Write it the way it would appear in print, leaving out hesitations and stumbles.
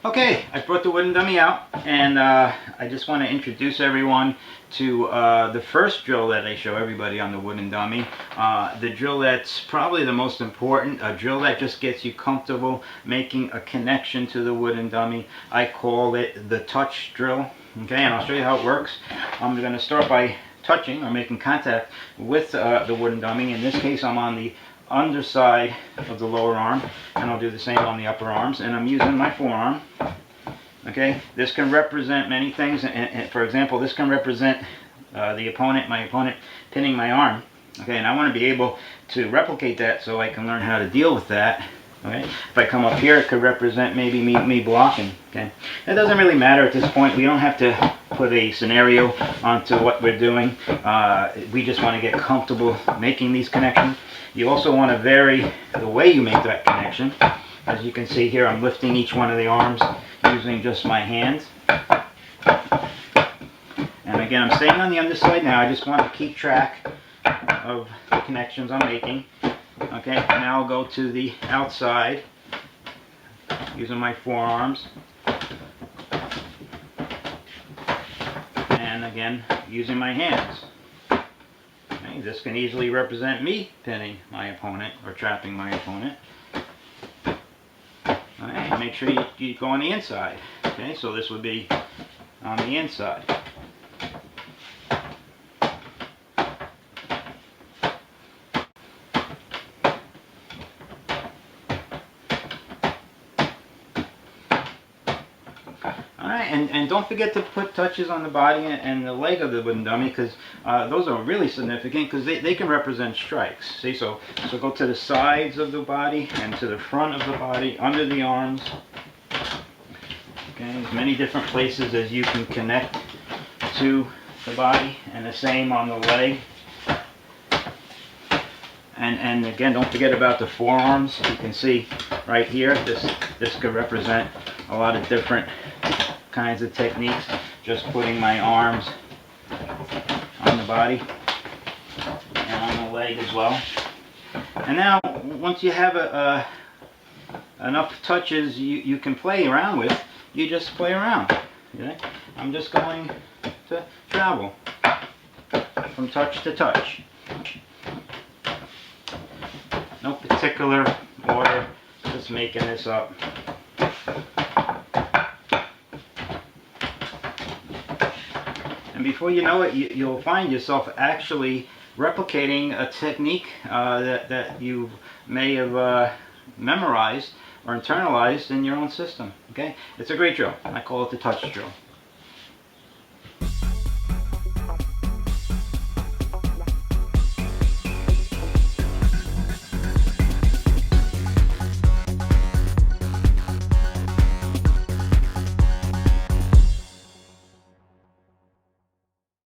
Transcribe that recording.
Okay, I brought the wooden dummy out, and I just want to introduce everyone to the first drill that I show everybody on the wooden dummy. The drill that's probably the most important, a drill that just gets you comfortable making a connection to the wooden dummy. I call it the touch drill. Okay, and I'll show you how it works. I'm going to start by touching or making contact with the wooden dummy. In this case, I'm on the underside of the lower arm, and I'll do the same on the upper arms, and I'm using my forearm. Okay, this can represent many things, and for example, this can represent my opponent pinning my arm. Okay, and I want to be able to replicate that so I can learn how to deal with that. Okay, if I come up here, it could represent maybe me blocking. Okay, it doesn't really matter at this point. We don't have to put a scenario onto what we're doing. We just want to get comfortable making these connections. You also want to vary the way you make that connection. As you can see here, I'm lifting each one of the arms using just my hands. And again, I'm staying on the underside now. I just want to keep track of the connections I'm making. Okay, now I'll go to the outside using my forearms. And again, using my hands. Okay, this can easily represent me pinning my opponent or trapping my opponent. Alright, make sure you go on the inside. Okay, so this would be on the inside. Alright, and don't forget to put touches on the body and the leg of the wooden dummy, because those are really significant, because they can represent strikes. See, so go to the sides of the body and to the front of the body, under the arms. Okay, as many different places as you can connect to the body, and the same on the leg. And again, don't forget about the forearms. You can see right here, this could represent a lot of different kinds of techniques. Just putting my arms on the body and on the leg as well. And now, once you have enough touches you can play around with, you just play around. Okay? I'm just going to travel from touch to touch. No particular order, just making this up. And before you know it, you'll find yourself actually replicating a technique that you may have memorized or internalized in your own system. Okay, it's a great drill. I call it the touch drill.